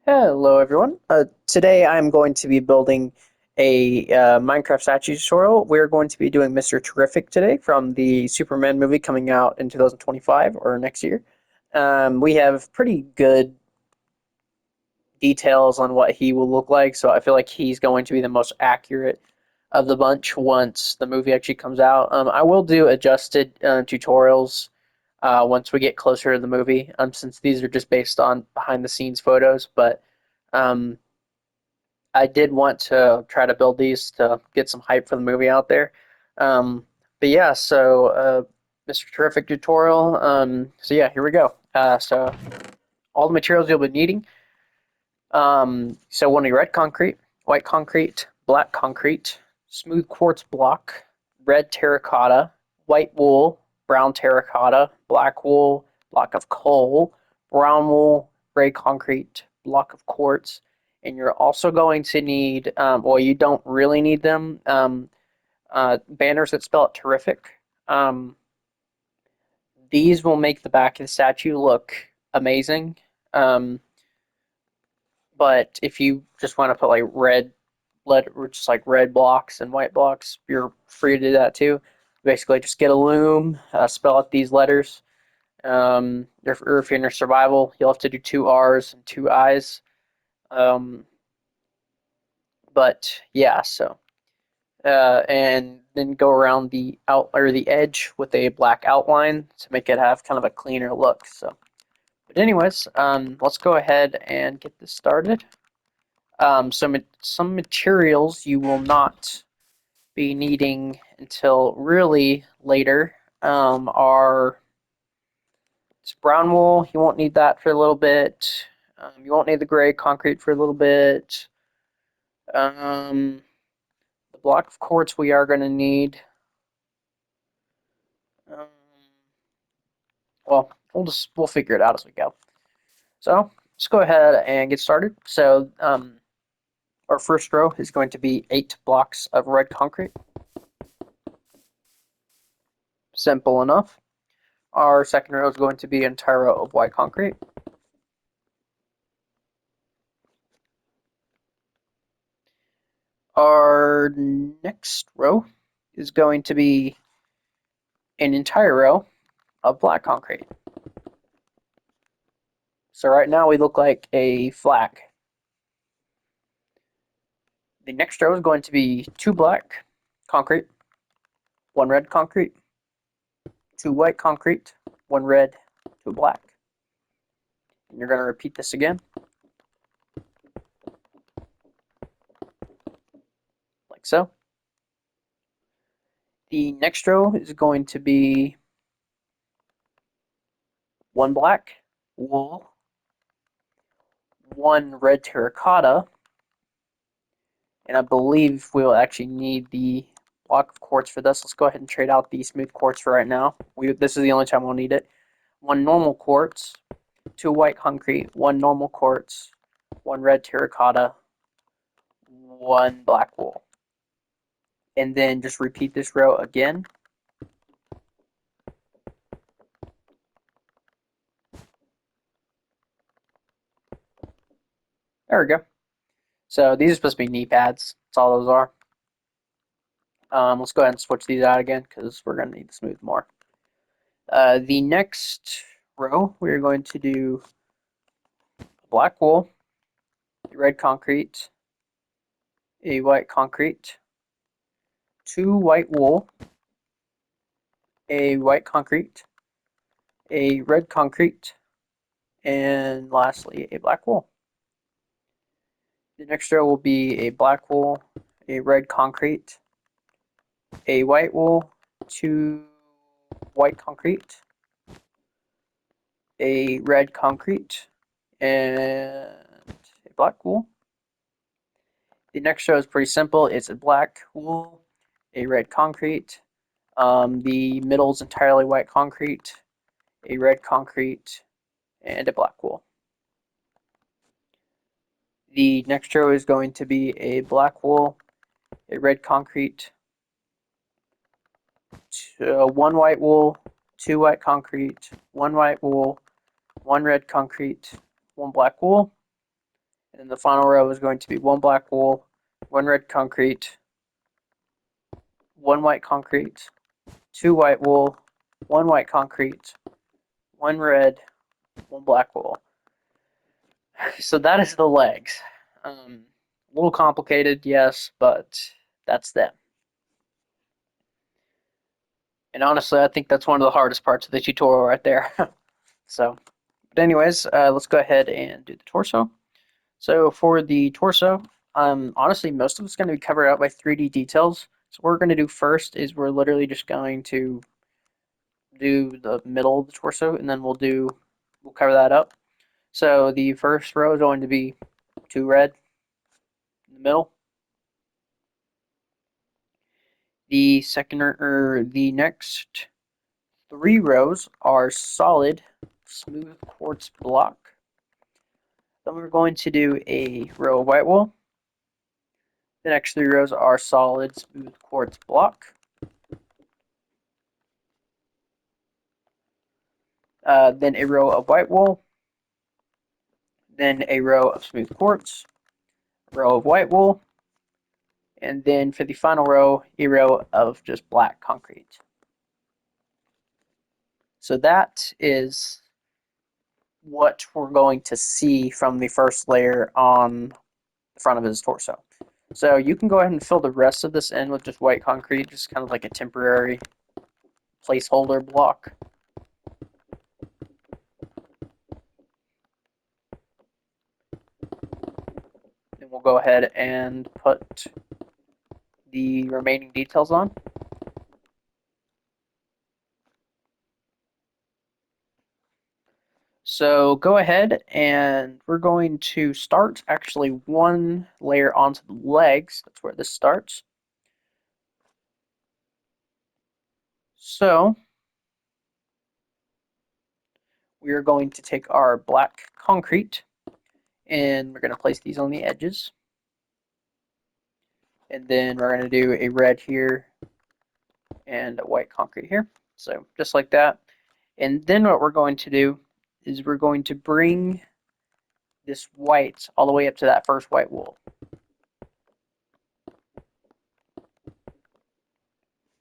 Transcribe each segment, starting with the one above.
Hello everyone. Today I'm going to be building a Minecraft statue tutorial. We're going to be doing Mr. Terrific today from the Superman movie coming out in 2025 or next year. We have pretty good details on what he will look like, so I feel like he's going to be the most accurate of the bunch once the movie actually comes out. I will do adjusted tutorials once we get closer to the movie, since these are just based on behind the scenes photos, but um, I did want to try to build these to get some hype for the movie out there. But yeah, Mr. Terrific tutorial. So yeah, here we go. So all the materials you'll be needing. So we'll need red concrete, white concrete, black concrete, smooth quartz block, red terracotta, white wool, brown terracotta, black wool, block of coal, brown wool, gray concrete, block of quartz, and you're also going to need, well, you don't really need them, banners that spell it terrific. Um, these will make the back of the statue look amazing. Um, but if you just want to put like just like red blocks and white blocks, you're free to do that too. Basically, just get a loom, spell out these letters. Or if you're in your survival, you'll have to do two R's and two I's. Um, but yeah, and then go around the out or the edge with a black outline to make it have kind of a cleaner look. But anyways, let's go ahead and get this started. Some materials you will not be needing until really later are it's brown wool. You won't need that for a little bit. You won't need the gray concrete for a little bit. Um, the block of quartz we are going to need. Um, well, we'll figure it out as we go. So let's go ahead and get started. Our first row is going to be 8 blocks of red concrete. Simple enough. Our second row is going to be an entire row of white concrete. Our next row is going to be an entire row of black concrete. So right now we look like a flag. The next row is going to be 2 black concrete, 1 red concrete, 2 white concrete, 1 red, 2 black. And you're going to repeat this again, like so. The next row is going to be 1 black wool, 1 red terracotta, and I believe we'll actually need the block of quartz for this. Let's go ahead and trade out the smooth quartz for right now. This is the only time we'll need it. 1 normal quartz, 2 white concrete, 1 normal quartz, 1 red terracotta, 1 black wool. And then just repeat this row again. There we go. So these are supposed to be knee pads. That's all those are. Let's go ahead and switch these out again because we're going to need the smooth more. The next row, we're going to do black wool, red concrete, a white concrete, 2 white wool, a white concrete, a red concrete, and lastly a black wool. The next row will be a black wool, a red concrete, a white wool, 2 white concrete, a red concrete, and a black wool. The next row is pretty simple. It's a black wool, a red concrete. The middle is entirely white concrete, a red concrete, and a black wool. The next row is going to be a black wool, a red concrete, 1 white wool, 2 white concrete, 1 white wool, 1 red concrete, 1 black wool. And then the final row is going to be one black wool, one red concrete, one white concrete, two white wool, one white concrete, one red, one black wool. So that is the legs. A little complicated, yes, but that's them. And honestly, I think that's one of the hardest parts of the tutorial right there. So, but anyways, let's go ahead and do the torso. So for the torso, honestly, most of it's going to be covered out by 3D details. So what we're going to do first is we're literally just going to do the middle of the torso, and then we'll cover that up. So the first row is going to be two red in the middle. The second or the next three rows are solid, smooth quartz block. Then we're going to do a row of white wool. The next three rows are solid, smooth quartz block. Then a row of white wool. Then a row of smooth quartz, a row of white wool, and then for the final row, a row of just black concrete. So that is what we're going to see from the first layer on the front of his torso. So you can go ahead and fill the rest of this in with just white concrete, just kind of like a temporary placeholder block. Then we'll go ahead and put the remaining details on. So go ahead and we're going to start actually one layer onto the legs. That's where this starts. So we are going to take our black concrete and we're going to place these on the edges. And then we're going to do a red here and a white concrete here. So just like that. And then what we're going to do is we're going to bring this white all the way up to that first white wool.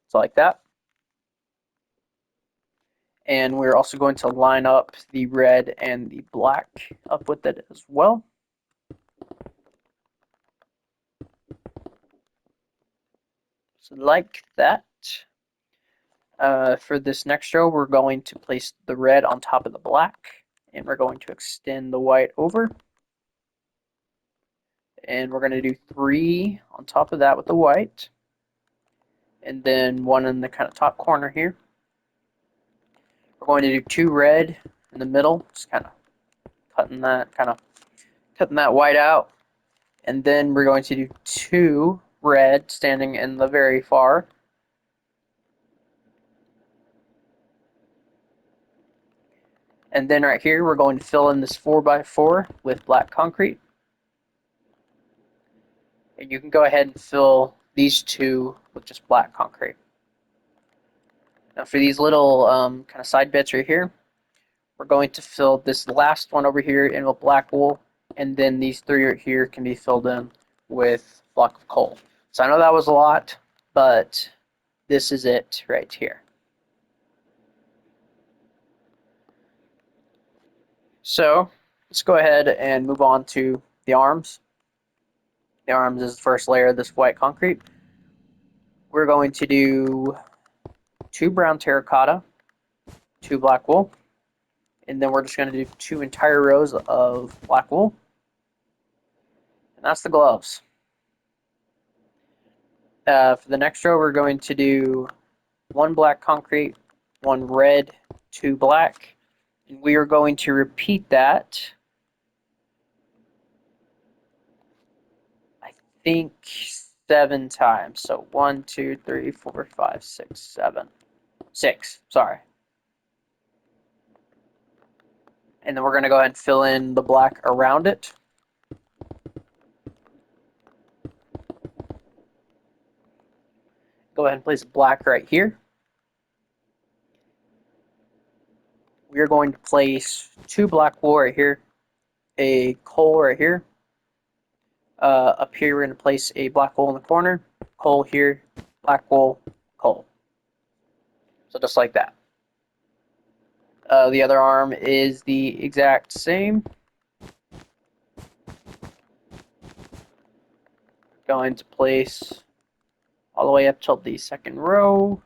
So like that. And we're also going to line up the red and the black up with it as well. So like that. For this next row, we're going to place the red on top of the black, and we're going to extend the white over. And we're going to do three on top of that with the white, and then one in the kind of top corner here. We're going to do two red in the middle, just kind of cutting that white out, and then we're going to do two red standing in the very far. And then right here, we're going to fill in this 4x4 with black concrete. And you can go ahead and fill these two with just black concrete. Now for these little kind of side bits right here, we're going to fill this last one over here in with black wool, and then these three right here can be filled in with block of coal. So I know that was a lot, but this is it right here. So let's go ahead and move on to the arms. The arms is the first layer of this white concrete. We're going to do two brown terracotta, two black wool, and then we're just going to do two entire rows of black wool. And that's the gloves. For the next row, we're going to do one black concrete, one red, two black, and we are going to repeat that, I think, 7 times. So 1, 2, 3, 4, 5, 6, 7. 6, sorry. And then we're going to go ahead and fill in the black around it. Go ahead and place black right here. We are going to place two black wool right here, a coal right here, Up here, we're going to place a black wool in the corner, coal here, black wool, coal. So just like that. The other arm is the exact same. Going to place all the way up till the second row.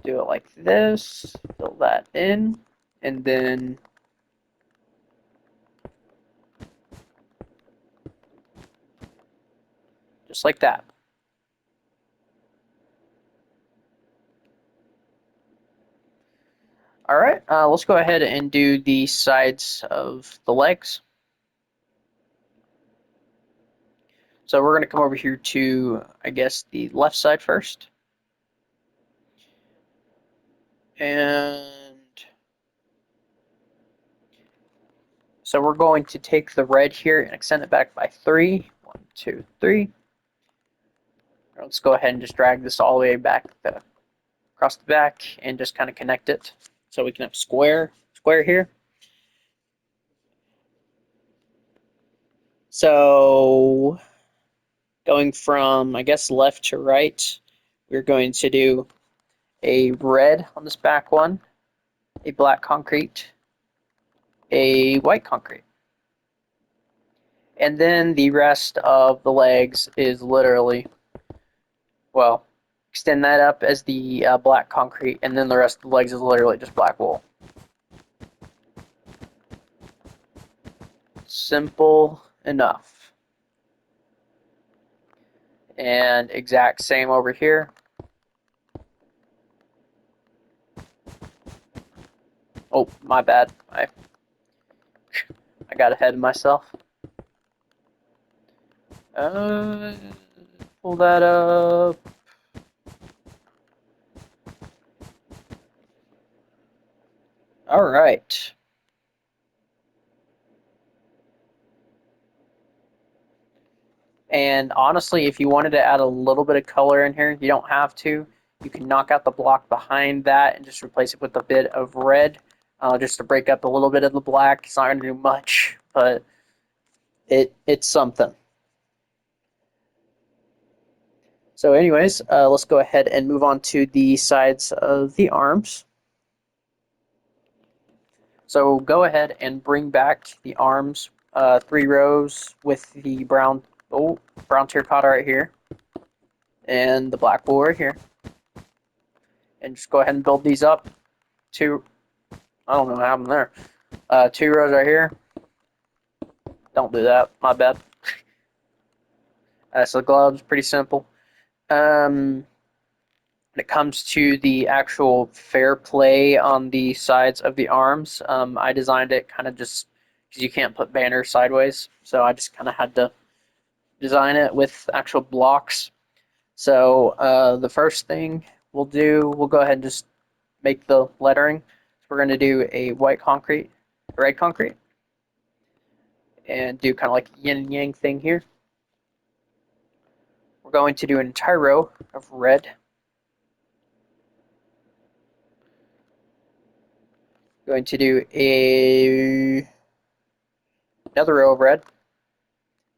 Do it like this, fill that in, and then just like that. All right, let's go ahead and do the sides of the legs. So we're going to come over here to, I guess, the left side first. And so we're going to take the red here and extend it back by 3. 1, 2, 3. Let's go ahead and just drag this all the way back across the back and just kind of connect it so we can have square here. So going from, I guess, left to right, we're going to do a red on this back one, a black concrete, a white concrete. And then the rest of the legs is literally, well, extend that up as the black concrete, and then the rest of the legs is literally just black wool. Simple enough. And exact same over here. Oh, my bad. I got ahead of myself. Pull that up. All right. And honestly, if you wanted to add a little bit of color in here, you don't have to. You can knock out the block behind that and just replace it with a bit of red, just to break up a little bit of the black. It's not going to do much, but it's something. So anyways, let's go ahead and move on to the sides of the arms. So go ahead and bring back the arms 3 rows with the brown terracotta right here and the black wool right here. And just go ahead and build these up. I don't know what happened there. 2 rows right here. Don't do that, my bad. So the gloves, pretty simple. When it comes to the actual fair play on the sides of the arms, I designed it kind of just because you can't put banners sideways, so I just kind of had to design it with actual blocks. So the first thing we'll go ahead and just make the lettering. So we're going to do a red concrete, and do kind of like yin and yang thing here. We're going to do an entire row of red. Going to do another row of red,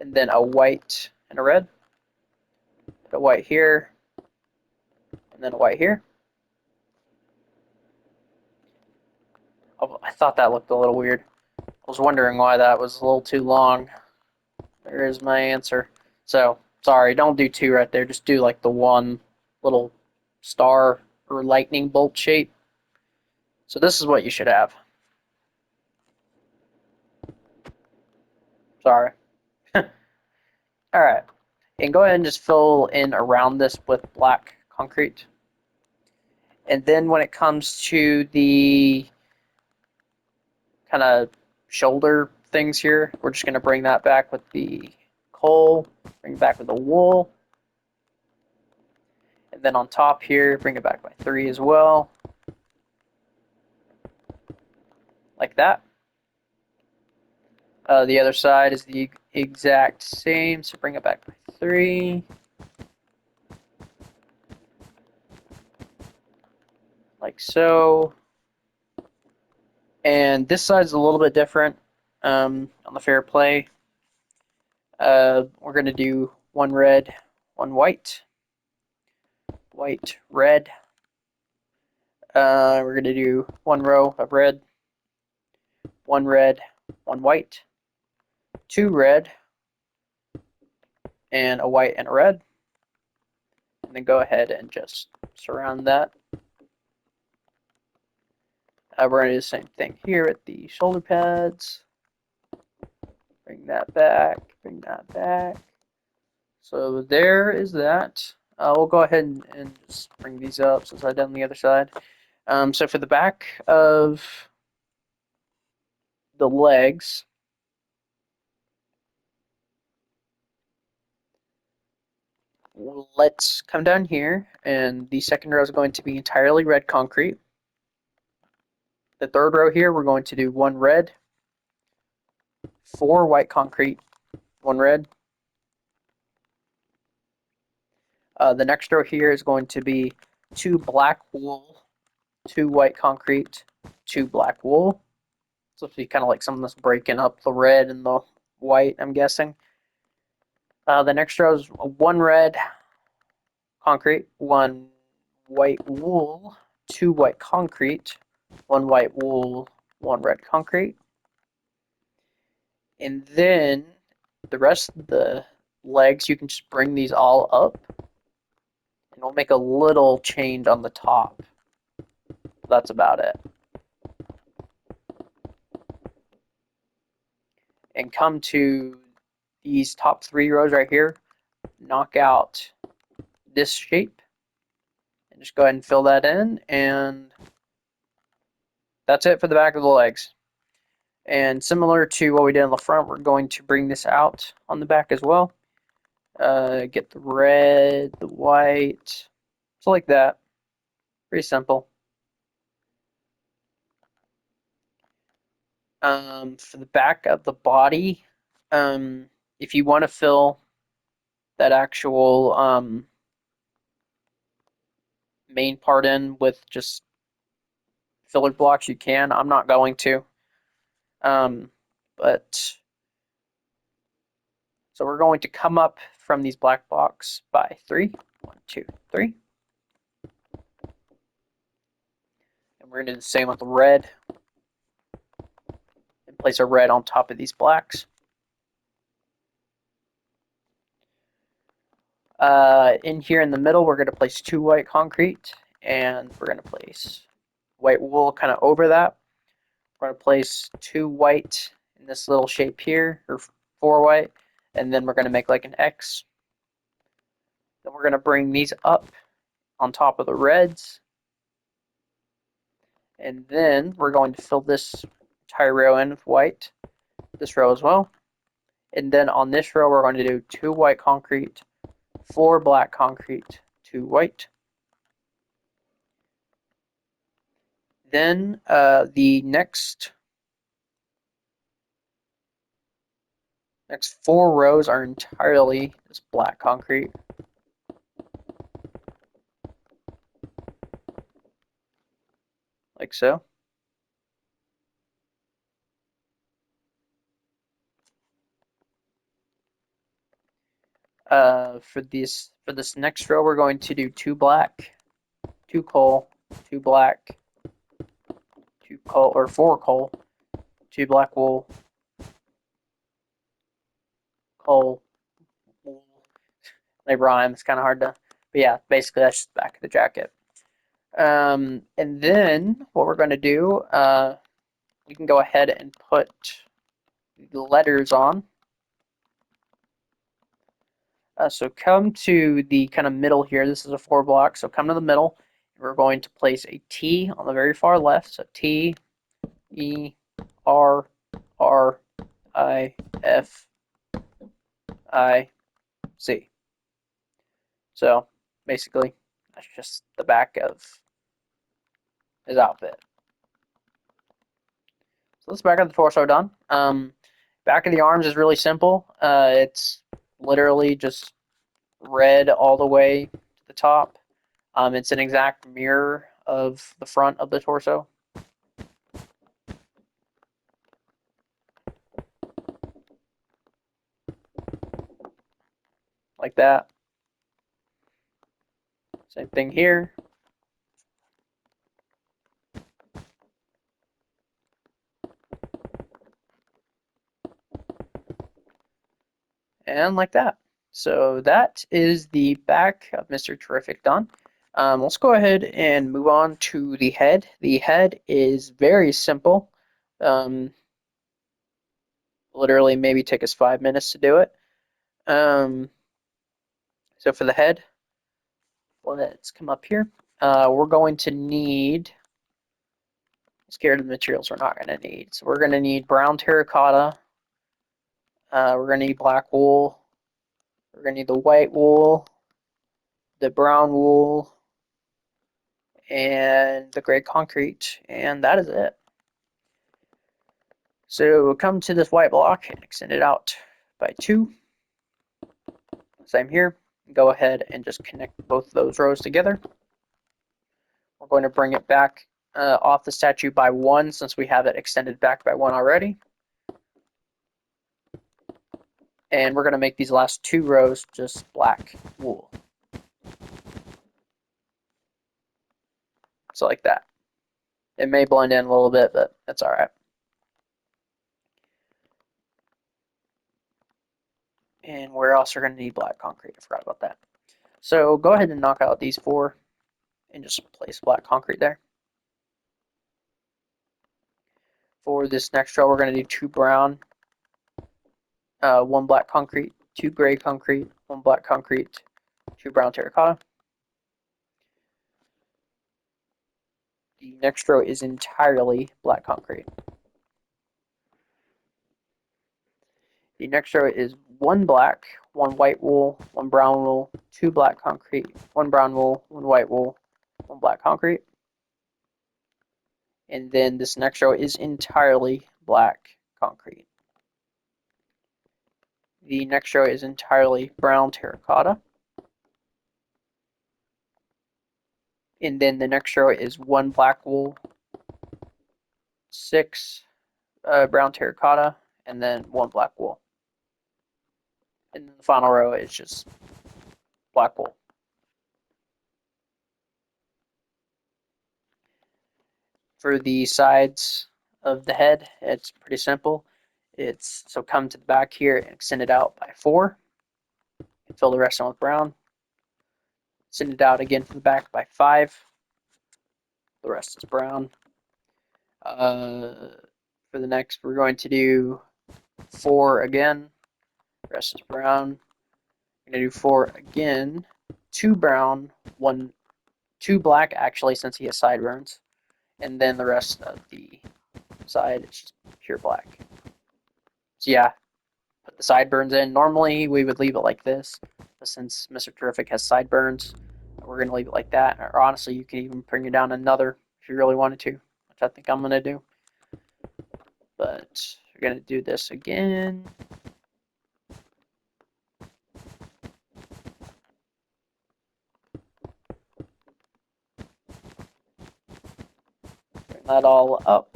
and then a white and a red. A white here, and then a white here. I thought that looked a little weird. I was wondering why that was a little too long. There is my answer. So, sorry, don't do 2 right there. Just do like the one little star or lightning bolt shape. So this is what you should have. Sorry. Alright. And go ahead and just fill in around this with black concrete. And then when it comes to the kind of shoulder things here, we're just going to bring that back with the coal, bring it back with the wool. And then on top here, bring it back by 3 as well. Like that. The other side is the exact same, so bring it back by 3. Like so. And this side's a little bit different on the fair play. We're going to do one red, one white, white, red. We're going to do one row of red, one white, two red, and a white and a red. And then go ahead and just surround that. We're going to do the same thing here at the shoulder pads. Bring that back, bring that back. So there is that. We'll go ahead and just bring these up since I've done the other side. So for the back of the legs, let's come down here, and the second row is going to be entirely red concrete. The third row here, we're going to do one red, four white concrete, one red. The next row here is going to be two black wool, two white concrete, two black wool. So it'll be kind of like something that's breaking up the red and the white, I'm guessing. The next row is one red concrete, one white wool, two white concrete, one white wool, one red concrete. And then the rest of the legs, you can just bring these all up, and we'll make a little change on the top. That's about it. And come to these top three rows right here, knock out this shape, and just go ahead and fill that in, and that's it for the back of the legs. And similar to what we did on the front, we're going to bring this out on the back as well. Get the red, the white, so like that. Pretty simple. For the back of the body, if you want to fill that actual main part in with just filler blocks, you can. I'm not going to. But so we're going to come up from these black blocks by 3. 1, 2, 3. And we're going to do the same with the red. And place a red on top of these blacks. In here in the middle, we're going to place two white concrete, and we're going to place white wool kind of over that. We're going to place two white in this little shape here, or four white, and then we're going to make like an X. Then we're going to bring these up on top of the reds, and then we're going to fill this entire row in with white, this row as well. And then on this row, we're going to do two white concrete, four black concrete, two white. Then the next four rows are entirely this black concrete. Like so. For this next row, we're going to do two black, two coal, two black, two coal, or four coal, two black wool, coal, wool. They rhyme. It's kind of hard to, but yeah, basically that's just the back of the jacket. And then what we're going to do, we can go ahead and put the letters on. So come to the kind of middle here. This is a 4 block, so come to the middle. We're going to place a T on the very far left. So T, E, R, R, I, F, I, C. So basically, that's just the back of his outfit. So that's the back of the torso done. Back of the arms is really simple. It's literally just red all the way to the top. It's an exact mirror of the front of the torso. that. Same thing here. And like that. So that is the back of Mr. Terrific done. Let's go ahead and move on to the head. The head is very simple. Um, literally maybe take us 5 minutes to do it. Um, so for the head, let's come up here. We're going to need, scared of the materials we're not going to need. So we're going to need brown terracotta. We're going to need black wool. We're going to need the white wool, the brown wool, and the gray concrete, and that is it. So we'll come to this white block and extend it out by 2. Same here. Go ahead and just connect both of those rows together. We're going to bring it back off the statue by 1 since we have it extended back by 1 already. And we're going to make these last 2 rows just black wool. So like that. It may blend in a little bit, but that's all right. And where else are going to need black concrete? I forgot about that. So go ahead and knock out these 4 and just place black concrete there. For this next row, we're going to do 2 brown, 1 black concrete, 2 gray concrete, 1 black concrete, 2 brown terracotta. The next row is entirely black concrete. The next row is 1 black, 1 white wool, 1 brown wool, 2 black concrete, 1 brown wool, 1 white wool, 1 black concrete. And then this next row is entirely black concrete. The next row is entirely brown terracotta. And then the next row is 1 black wool, 6 brown terracotta, and then 1 black wool. And then the final row is just black wool. For the sides of the head, it's pretty simple. It's so come to the back here and extend it out by 4. Fill the rest in with brown. Send it out again from the back by 5. The rest is brown. For the next, we're going to do 4 again. The rest is brown. We're going to do 4 again. 2 brown, 2 black actually, since he has sideburns. And then the rest of the side is just pure black. So yeah, put the sideburns in. Normally we would leave it like this, but since Mr. Terrific has sideburns, we're going to leave it like that. Or honestly, you can even bring it down another if you really wanted to, which I think I'm going to do. But we're going to do this again. Bring that all up.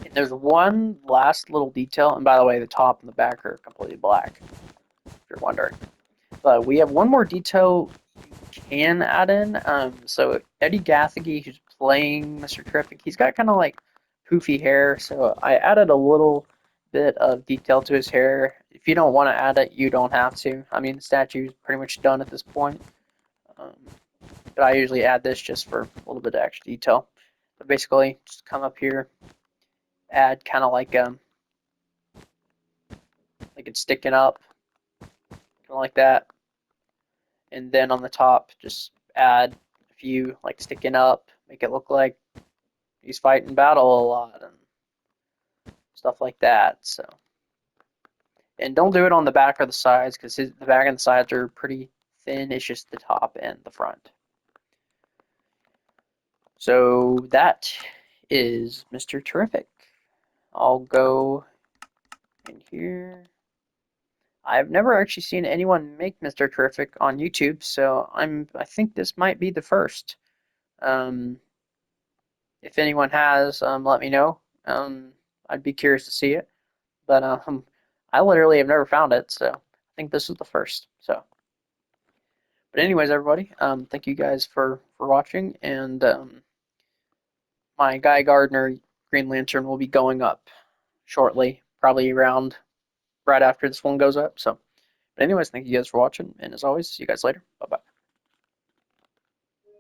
And there's one last little detail, and by the way, the top and the back are completely black, if you're wondering. But we have one more detail you can add in. So Eddie Gathegi, who's playing Mr. Terrific, he's got kind of like poofy hair, so I added a little bit of detail to his hair. If you don't want to add it, you don't have to. I mean, the statue's pretty much done at this point. But I usually add this just for a little bit of extra detail. But basically, just come up here, add kind of like it's sticking up, kind of like that. And then on the top, just add a few like sticking up, make it look like he's fighting battle a lot and stuff like that. So, and don't do it on the back or the sides because the back and the sides are pretty thin. It's just the top and the front. So that is Mr. Terrific. I'll go in here. I've never actually seen anyone make Mr. Terrific on YouTube, so I think this might be the first. If anyone has, let me know. I'd be curious to see it. But I literally have never found it, so think this is the first. So, but anyways, everybody, thank you guys for watching, and my Guy Gardner Green Lantern will be going up shortly, probably around right after this one goes up. So, but anyways, thank you guys for watching, and as always, see you guys later. Bye bye.